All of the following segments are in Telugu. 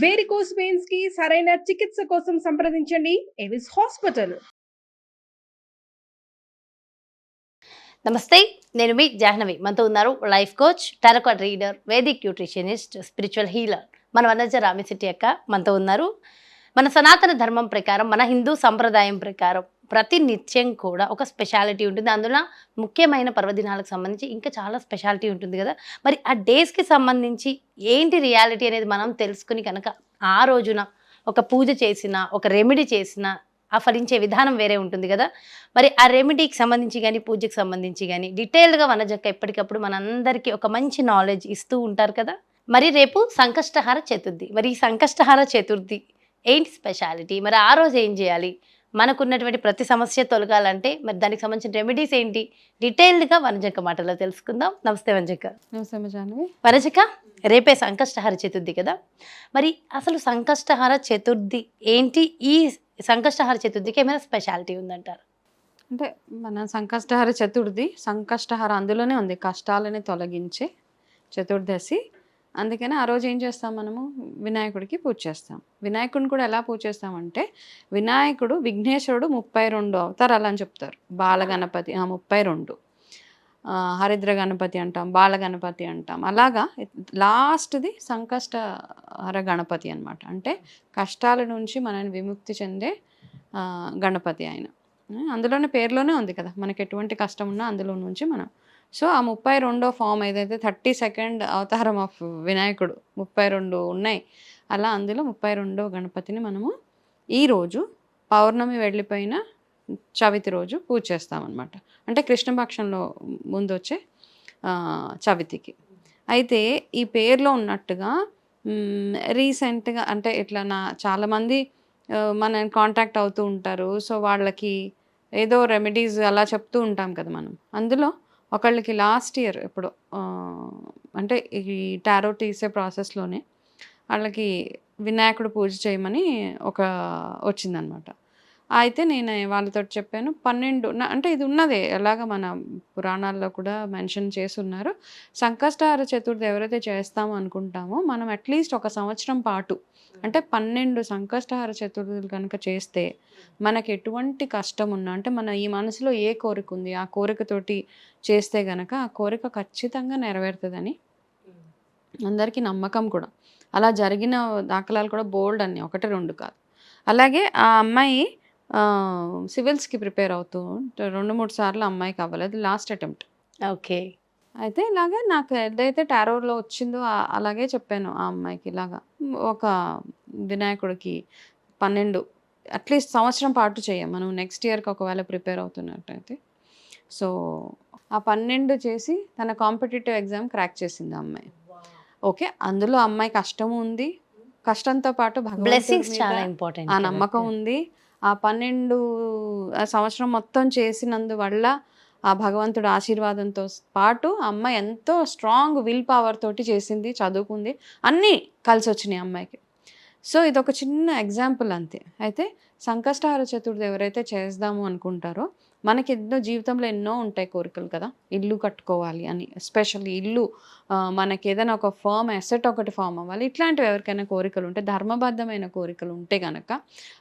వేరికోస్ వెయిన్స్ కి సరైన చికిత్స కోసం సంప్రదించండి ఎవిస్ హాస్పిటల్. నమస్తే, నేను మీ జాహ్నవి. మనతో ఉన్నారు life coach, tarot card reader, Vedic nutritionist, spiritual healer మన వనజ రామిశెట్టి అక్క మనతో ఉన్నారు. మన సనాతన ధర్మం ప్రకారం, మన హిందూ సంప్రదాయం ప్రకారం ప్రతి నిత్యం కూడా ఒక స్పెషాలిటీ ఉంటుంది. అందులో ముఖ్యమైన పర్వదినాలకు సంబంధించి ఇంకా చాలా స్పెషాలిటీ ఉంటుంది కదా. మరి ఆ డేస్కి సంబంధించి ఏంటి రియాలిటీ అనేది మనం తెలుసుకుని కనుక ఆ రోజున ఒక పూజ చేసిన, ఒక రెమెడీ చేసిన ఆ ఫలించే విధానం వేరే ఉంటుంది కదా. మరి ఆ రెమెడీకి సంబంధించి కానీ, పూజకి సంబంధించి కానీ డీటెయిల్డ్గా వనజక్క ఎప్పటికప్పుడు మనందరికీ ఒక మంచి నాలెడ్జ్ ఇస్తూ ఉంటారు కదా. మరి రేపు సంకష్టహార చతుర్థి. మరి ఈ సంకష్టహార చతుర్థి ఏంటి స్పెషాలిటీ, మరి ఆ రోజు ఏం చేయాలి, మనకున్నటువంటి ప్రతి సమస్య తొలగాలంటే మరి దానికి సంబంధించిన రెమెడీస్ ఏంటి, డీటెయిల్డ్గా వనజక్క మాటలో తెలుసుకుందాం. నమస్తే వనజక్క. నమస్తే జాహ్నవి. వనజక్క, రేపే సంకష్టహార చతుర్థి కదా. మరి అసలు సంకష్టహార చతుర్థి ఏంటి, ఈ సంకష్టహార చతుర్థికి ఏమైనా స్పెషాలిటీ ఉందంటారు? అంటే మన సంకష్టహార చతుర్థి, సంకష్టహార అందులోనే ఉంది, కష్టాలని తొలగించే చతుర్దశి. అందుకని ఆ రోజు ఏం చేస్తాం, మనము వినాయకుడికి పూజ చేస్తాం. వినాయకుడిని కూడా ఎలా పూజ చేస్తామంటే, వినాయకుడు విఘ్నేశ్వరుడు 32 అవతారాలు అని చెప్తారు. బాలగణపతి 32, హరిద్ర గణపతి అంటాం, బాలగణపతి అంటాం. అలాగా లాస్ట్ది సంకష్టహర గణపతి అన్నమాట. అంటే కష్టాల నుంచి మనల్ని విముక్తి చెందే గణపతి ఆయన. అందులోనే పేరులోనే ఉంది కదా, మనకి ఎటువంటి కష్టం ఉన్నా అందులో నుంచి మనం. సో ఆ 32వ ఫామ్ ఏదైతే 32nd అవతారం ఆఫ్ వినాయకుడు 32 ఉన్నాయి, అలా అందులో 32వ గణపతిని మనము ఈరోజు పౌర్ణమి వెళ్ళిపోయిన చవితి రోజు పూజ చేస్తామన్నమాట. అంటే కృష్ణపక్షంలో ముందు వచ్చే చవితికి. అయితే ఈ పేరులో ఉన్నట్టుగా రీసెంట్గా అంటే ఇట్లా చాలామంది మన కాంటాక్ట్ అవుతూ ఉంటారు. సో వాళ్ళకి ఏదో రెమెడీస్ అలా చెప్తూ ఉంటాం కదా మనం. అందులో ఒకళ్ళకి లాస్ట్ ఇయర్ ఎప్పుడు అంటే ఈ టారో తీసే ప్రాసెస్లోనే వాళ్ళకి వినాయకుడు పూజ చేయమని వచ్చిందనమాట. అయితే నేను వాళ్ళతో చెప్పాను 12 అంటే ఇది ఉన్నదే, ఎలాగ మన పురాణాల్లో కూడా మెన్షన్ చేసి ఉన్నారు. సంకష్టహార చతుర్థి ఎవరైతే చేస్తామో అనుకుంటామో మనం అట్లీస్ట్ ఒక సంవత్సరం పాటు, అంటే 12 సంకష్టహార చతుర్థులు కనుక చేస్తే మనకి ఎటువంటి కష్టం ఉన్నా, అంటే మన ఈ మనసులో ఏ కోరిక ఉంది ఆ కోరికతోటి చేస్తే గనక ఆ కోరిక ఖచ్చితంగా నెరవేరుతుందని అందరికీ నమ్మకం కూడా. అలా జరిగిన దాఖలాలు కూడా బోల్డ్ అన్నీ, 1, 2 కాదు. అలాగే ఆ అమ్మాయి సివిల్స్కి ప్రిపేర్ అవుతూ 2-3 సార్లు అమ్మాయికి అవ్వలేదు, లాస్ట్ అటెంప్ట్. ఓకే. అయితే ఇలాగా నాకు ఏదైతే టారోలో వచ్చిందో అలాగే చెప్పాను ఆ అమ్మాయికి, ఇలాగా ఒక వినాయకుడికి 12 అట్లీస్ట్ సంవత్సరం పాటు చేయం మనం, నెక్స్ట్ ఇయర్కి ఒకవేళ ప్రిపేర్ అవుతున్నట్టయితే. సో ఆ 12 చేసి తన కాంపిటేటివ్ ఎగ్జామ్ క్రాక్ చేసింది ఆ అమ్మాయి. ఓకే, అందులో అమ్మాయి కష్టం ఉంది, కష్టంతో పాటు బ్లెస్సింగ్స్ చాలా ఇంపార్టెంట్, ఆ నమ్మకం ఉంది. ఆ 12 సంవత్సరం మొత్తం చేసినందువల్ల ఆ భగవంతుడు ఆశీర్వాదంతో పాటు అమ్మాయి ఎంతో స్ట్రాంగ్ విల్ పవర్ తోటి చేసింది, చదువుకుంది, అన్నీ కలిసి వచ్చినాయి అమ్మాయికి. సో ఇదొక చిన్న ఎగ్జాంపుల్ అంతే. అయితే సంకష్టహార చతుర్థి ఎవరైతే చేద్దాము అనుకుంటారో, మనకి జీవితంలో ఎన్నో ఉంటాయి కోరికలు కదా, ఇల్లు కట్టుకోవాలి అని, ఎస్పెషల్లీ ఇల్లు, మనకి ఏదైనా ఒక ఫర్మ్ అసెట్ ఒకటి ఫామ్ అవ్వాలి, ఇట్లాంటివి ఎవరికైనా కోరికలు ఉంటే, ధర్మబద్ధమైన కోరికలు ఉంటే కనుక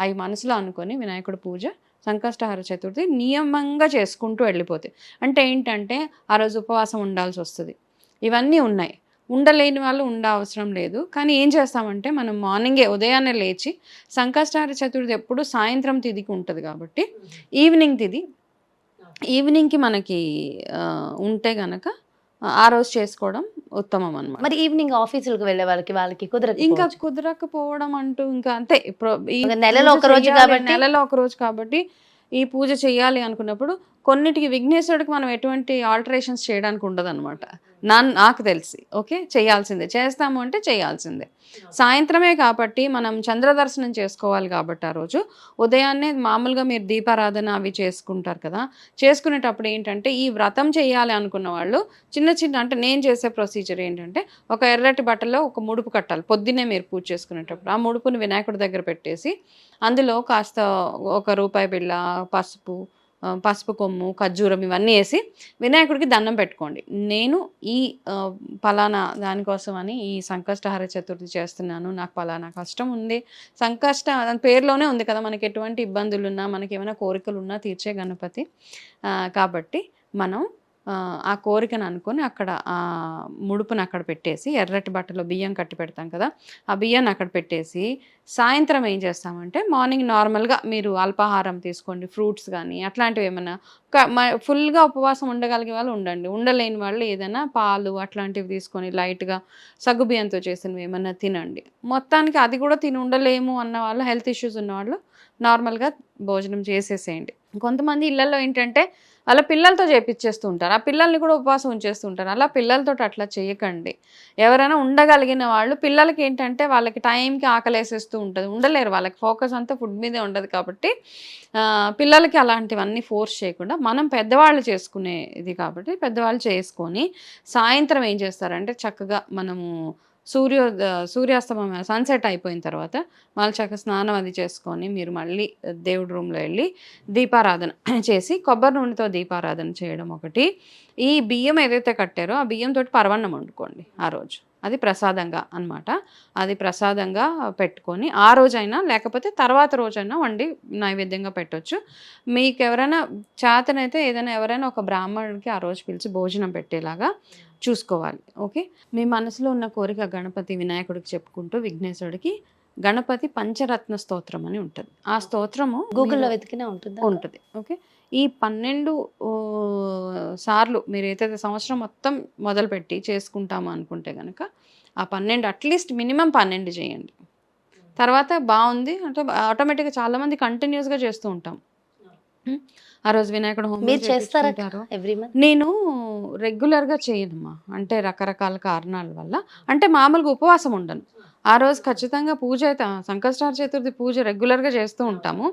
అవి మనసులో అనుకొని వినాయకుడి పూజ సంకష్టహార చతుర్థి నియమంగా చేసుకుంటూ వెళ్ళిపోతే, అంటే ఏంటంటే ఆ రోజు ఉపవాసం ఉండాల్సి వస్తుంది, ఇవన్నీ ఉన్నాయి. ఉండలేని వాళ్ళు అవసరం లేదు. కానీ ఏం చేస్తామంటే మనం మార్నింగే ఉదయాన్నే లేచి, సంకష్టహార చతుర్థి ఎప్పుడు సాయంత్రం తిథికి ఉంటుంది కాబట్టి ఈవినింగ్ తిథి, ఈవినింగ్కి మనకి ఉంటే గనక ఆ రోజు చేసుకోవడం ఉత్తమం అన్నమాట. మరి ఈవినింగ్ ఆఫీసులకు వెళ్ళే వాళ్ళకి ఇంకా కుదరకపోవడం అంటూ ఇంకా అంతే. నెలలో ఒక రోజు కాబట్టి ఈ పూజ చేయాలి అనుకున్నప్పుడు కొన్నిటికి విఘ్నేశ్వరుడికి మనం ఎటువంటి ఆల్టరేషన్స్ చేయడానికి ఉండదు అనమాట, నాకు తెలిసి. ఓకే, చేయాల్సిందే, చేస్తాము అంటే చేయాల్సిందే. సాయంత్రమే కాబట్టి మనం చంద్రదర్శనం చేసుకోవాలి కాబట్టి ఆ రోజు ఉదయాన్నే మామూలుగా మీరు దీపారాధన అవి చేసుకుంటారు కదా, చేసుకునేటప్పుడు ఏంటంటే ఈ వ్రతం చేయాలి అనుకున్న వాళ్ళు చిన్న అంటే నేను చేసే ప్రొసీజర్ ఏంటంటే, ఒక ఎర్రటి బట్టలో ఒక ముడుపు కట్టాలి పొద్దున్నే మీరు పూజ చేసుకునేటప్పుడు. ఆ ముడుపుని వినాయకుడి దగ్గర పెట్టేసి అందులో కాస్త 1 రూపాయి బిళ్ళ, పసుపు, పసుపు కొమ్ము, ఖర్జూరం ఇవన్నీ వేసి వినాయకుడికి దండం పెట్టుకోండి. నేను ఈ పలానా దానికోసం అని ఈ సంకష్టహార చతుర్థి చేస్తున్నాను, నాకు పలానా కష్టం ఉంది. దాని పేరులోనే ఉంది కదా, మనకి ఎటువంటి ఇబ్బందులు ఉన్నా, మనకి ఏమైనా కోరికలు ఉన్నా తీర్చే గణపతి. కాబట్టి మనం ఆ కోరికను అనుకొని అక్కడ ఆ ముడుపును అక్కడ పెట్టేసి, ఎర్రటి బట్టలో బియ్యం కట్టి పెడతాం కదా, ఆ బియ్యాన్ని అక్కడ పెట్టేసి సాయంత్రం ఏం చేస్తామంటే, మార్నింగ్ నార్మల్గా మీరు అల్పాహారం తీసుకోండి, ఫ్రూట్స్ కానీ అట్లాంటివి ఏమైనా. ఫుల్గా ఉపవాసం ఉండగలిగే వాళ్ళు ఉండండి, ఉండలేని వాళ్ళు ఏదైనా పాలు అట్లాంటివి తీసుకొని లైట్గా సగ్గుబియ్యంతో చేసినవి ఏమైనా తినండి. మొత్తానికి అది కూడా తిని ఉండలేము అన్న వాళ్ళు, హెల్త్ ఇష్యూస్ ఉన్నవాళ్ళు నార్మల్గా భోజనం చేసేసేయండి. కొంతమంది ఇళ్లలో ఏంటంటే వాళ్ళ పిల్లలతో చేపిచ్చేస్తూ ఉంటారు, ఆ పిల్లల్ని కూడా ఉపవాసం ఉంచేస్తూ ఉంటారు. అలా పిల్లలతో అట్లా చేయకండి. ఎవరైనా ఉండగలిగిన వాళ్ళు, పిల్లలకి ఏంటంటే వాళ్ళకి టైంకి ఆకలేసేస్తూ ఉంటుంది, ఉండలేరు, వాళ్ళకి ఫోకస్ అంతా ఫుడ్ మీదే ఉండదు. కాబట్టి పిల్లలకి అలాంటివన్నీ ఫోర్స్ చేయకుండా మనం పెద్దవాళ్ళు చేసుకునే ఇది కాబట్టి పెద్దవాళ్ళు చేసుకొని సాయంత్రం ఏం చేస్తారంటే చక్కగా మనము సూర్యాస్తమయం సన్సెట్ అయిపోయిన తర్వాత మళ్ళీ చక్కగా స్నానం అది చేసుకొని మీరు మళ్ళీ దేవుడి రూమ్లో వెళ్ళి దీపారాధన చేసి కొబ్బరి నూనెతో దీపారాధన చేయడం ఒకటి. ఈ బియ్యం ఏదైతే కట్టారో ఆ బియ్యంతో పరవన్నం వండుకోండి ఆ రోజు, అది ప్రసాదంగా అన్నమాట. అది ప్రసాదంగా పెట్టుకొని ఆ రోజైనా లేకపోతే తర్వాత రోజైనా వండి నైవేద్యంగా పెట్టొచ్చు. మీకు ఎవరైనా చేతనైతే ఎవరైనా ఒక బ్రాహ్మణుడికి ఆ రోజు పిలిచి భోజనం పెట్టేలాగా చూసుకోవాలి. ఓకే, మీ మనసులో ఉన్న కోరిక గణపతి వినాయకుడికి చెప్పుకుంటూ విఘ్నేశ్వరుడికి గణపతి పంచరత్న స్తోత్రం అని ఉంటుంది. ఆ స్తోత్రము గూగుల్లో వెతికినా ఉంటుంది. ఓకే, ఈ 12 సార్లు మీరు ఏదైతే సంవత్సరం మొత్తం మొదలుపెట్టి చేసుకుంటాము అనుకుంటే కనుక ఆ 12 అట్లీస్ట్ మినిమం 12 చేయండి. తర్వాత బాగుంది అంటే ఆటోమేటిక్గా చాలామంది కంటిన్యూస్గా చేస్తూ ఉంటాం. ఆ రోజు వినాయకుడు హోమం మీరు చేస్తారా చేపించుకుంటారు. Every month? నేను రెగ్యులర్గా చేయనమ్మా, అంటే రకరకాల కారణాల వల్ల. అంటే మామూలుగా ఉపవాసం ఉండను ఆ రోజు, ఖచ్చితంగా పూజ అయితే సంకష్టహార చతుర్థి పూజ రెగ్యులర్గా చేస్తూ ఉంటాము.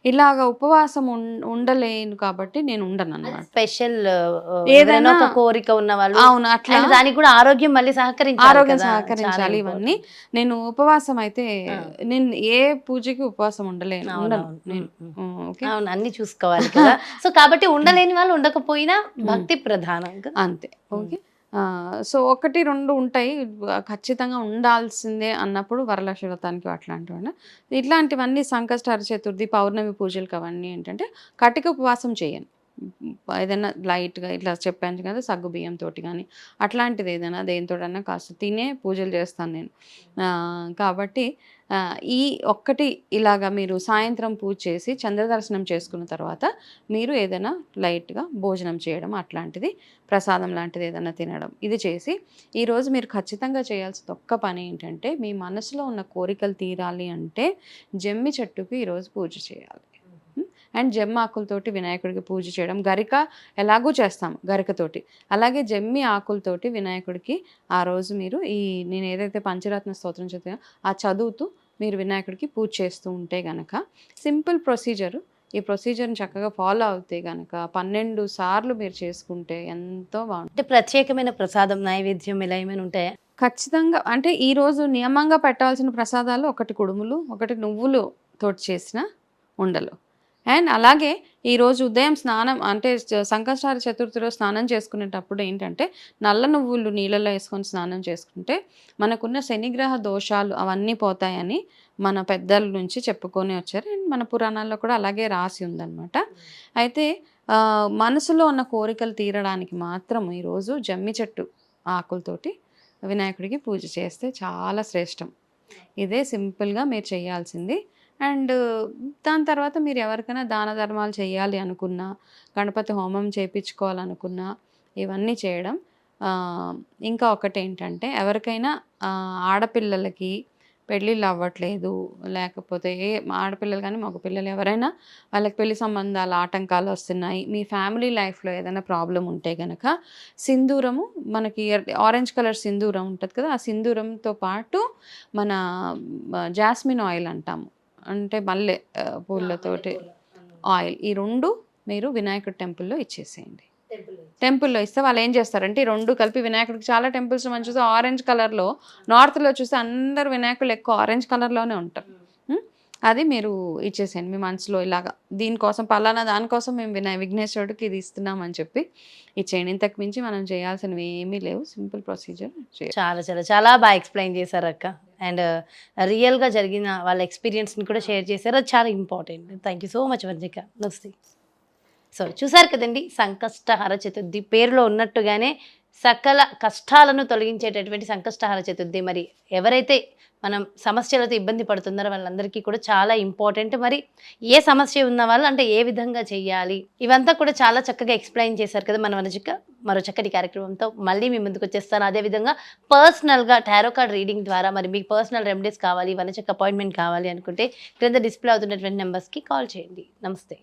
ఇలాగ ఉపవాసం ఉండలేను కాబట్టి నేను ఉండను అన్నమాట. స్పెషల్ ఏదైనా ఏదైనా ఒక కోరిక ఉన్న వాళ్ళు, అవును, అట్లా and దానికి కూడా ఆరోగ్యం మళ్ళీ ఆరోగ్యం సహకరించాలి. సహకరించాలి ఇవన్నీ. నేను ఉపవాసం అయితే నేను ఏ పూజకి ఉపవాసం ఉండను నేను. ఓకే, అవును, అన్ని చూసుకోవాలి కదా. సో కాబట్టి ఉండలేని వాళ్ళు ఉండకపోయినా భక్తి ప్రధానం కదా. అంతే. ఓకే, సో 1, 2 ఉంటాయి ఖచ్చితంగా ఉండాల్సిందే అన్నప్పుడు వరలక్ష్మి వ్రతానికి అట్లాంటివన్నీ, ఇట్లాంటివన్నీ సంకష్టహార చతుర్థి పౌర్ణమి పూజలకు అవన్నీ ఏంటంటే కటిక ఉపవాసం చేయను. ఏదైనా లైట్గా ఇట్లా చెప్పాను కదా సగ్గు బియ్యంతో కానీ అట్లాంటిది ఏదైనా దేనితోటైనా కాస్త తినే పూజలు చేస్తాను నేను. కాబట్టి ఈ ఒక్కటి ఇలాగా మీరు సాయంత్రం పూజ చేసి చంద్రదర్శనం చేసుకున్న తర్వాత మీరు ఏదైనా లైట్గా భోజనం చేయడం అట్లాంటిది, ప్రసాదం లాంటిది ఏదైనా తినడం, ఇది చేసి ఈరోజు మీరు ఖచ్చితంగా చేయాల్సిన ఒక్క పని ఏంటంటే, మీ మనసులో ఉన్న కోరికలు తీరాలి అంటే జమ్మి చెట్టుకి ఈరోజు పూజ చేయాలి. అండ్ జమ్మి ఆకులతోటి వినాయకుడికి పూజ చేయడం, గరిక ఎలాగూ చేస్తాం గరికతోటి, అలాగే జమ్మి ఆకులతోటి వినాయకుడికి ఆ రోజు మీరు నేను ఏదైతే పంచరత్న స్తోత్రం చదివానో ఆ చదువుతూ మీరు వినాయకుడికి పూజ చేస్తూ ఉంటే గనక, సింపుల్ ప్రొసీజరు, ఈ ప్రొసీజర్ని చక్కగా ఫాలో అవుతే గనక 12 సార్లు మీరు చేసుకుంటే ఎంతో బాగుంటుంది. అంటే ప్రత్యేకమైన ప్రసాదం నైవేద్యం ఇలా ఏమైనా ఉంటాయా? ఖచ్చితంగా, అంటే ఈరోజు నియమంగా పెట్టాల్సిన ప్రసాదాలు ఒకటి కుడుములు, ఒకటి నువ్వులు తోటి చేసిన ఉండలు. అండ్ అలాగే ఈరోజు ఉదయం స్నానం అంటే సంకష్టహార చతుర్థిలో స్నానం చేసుకునేటప్పుడు ఏంటంటే నల్ల నువ్వులు నీళ్ళలో వేసుకొని స్నానం చేసుకుంటే మనకున్న శనిగ్రహ దోషాలు అవన్నీ పోతాయని మన పెద్దల నుంచి చెప్పుకొని వచ్చారు. అండ్ మన పురాణాల్లో కూడా అలాగే రాసి ఉందన్నమాట. అయితే మనసులో ఉన్న కోరికలు తీరడానికి మాత్రం ఈరోజు జమ్మి చెట్టు ఆకులతోటి వినాయకుడికి పూజ చేస్తే చాలా శ్రేష్టం. ఇదే సింపుల్గా మీరు చేయాల్సింది. అండ్ దాని తర్వాత మీరు ఎవరికైనా దాన ధర్మాలు చేయాలి అనుకున్నా, గణపతి హోమం చేయించుకోవాలనుకున్నా ఇవన్నీ చేయడం. ఇంకా ఒకటి ఏంటంటే, ఎవరికైనా ఆడపిల్లలకి పెళ్ళిళ్ళు అవ్వట్లేదు, లేకపోతే ఆడపిల్లలు కానీ మగపిల్లలు ఎవరైనా వాళ్ళకి పెళ్లి సంబంధాల ఆటంకాలు వస్తున్నాయి, మీ ఫ్యామిలీ లైఫ్లో ఏదైనా ప్రాబ్లం ఉంటే కనుక సింధూరము, మనకి ఆరెంజ్ కలర్ సింధూరం ఉంటుంది కదా, ఆ సింధూరంతో పాటు మన జాస్మిన్ ఆయిల్ అంటాము, అంటే మల్లె పూలతోటి ఆయిల్, ఈ 2 మీరు వినాయకుడి టెంపుల్లో ఇచ్చేసేయండి. టెంపుల్లో ఇస్తే వాళ్ళు ఏం చేస్తారంటే ఈ 2 కలిపి వినాయకుడికి, చాలా టెంపుల్స్ మనం చూస్తే ఆరెంజ్ కలర్లో, నార్త్లో చూస్తే అందరు వినాయకులు ఎక్కువ ఆరెంజ్ కలర్లోనే ఉంటారు. అది మీరు ఇచ్చేసేయండి మీ మనసులో ఇలాగా దీనికోసం పలానా దానికోసం మేము విఘ్నేశ్వరుడికి ఇది ఇస్తున్నాం అని చెప్పి ఇచ్చేయండి. ఇంతకు మించి మనం చేయాల్సినవి ఏమీ లేవు. Simple procedure. చాలా చాలా చాలా బాగా ఎక్స్ప్లెయిన్ చేశారు అక్క. అండ్ రియల్గా జరిగిన వాళ్ళ ఎక్స్పీరియన్స్ని కూడా షేర్ చేశారు. అది చాలా important. Thank you so much Vanjika. నమస్తే. సో చూసారు కదండి, సంకష్టహర చతుర్థి పేరులో ఉన్నట్టుగానే సకల కష్టాలను తొలగించేటటువంటి సంకష్టహర చతుర్థి. మరి ఎవరైతే మనం సమస్యలతో ఇబ్బంది పడుతున్నారో వాళ్ళందరికీ కూడా చాలా ఇంపార్టెంట్. మరి ఏ సమస్య ఉన్న వాళ్ళు అంటే ఏ విధంగా చేయాలి, ఇవంతా కూడా చాలా చక్కగా ఎక్స్ప్లెయిన్ చేశారు కదా మన వనజిక. మరో చక్కటి కార్యక్రమంతో మళ్ళీ మీ ముందుకు వచ్చేస్తాను. అదేవిధంగా పర్సనల్గా టారో కార్డ్ రీడింగ్ ద్వారా మరి మీకు పర్సనల్ రెమెడీస్ కావాలి, వనజిక అపాయింట్మెంట్ కావాలి అనుకుంటే క్రింద డిస్ప్లే అవుతున్నటువంటి నెంబర్స్కి కాల్ చేయండి. నమస్తే.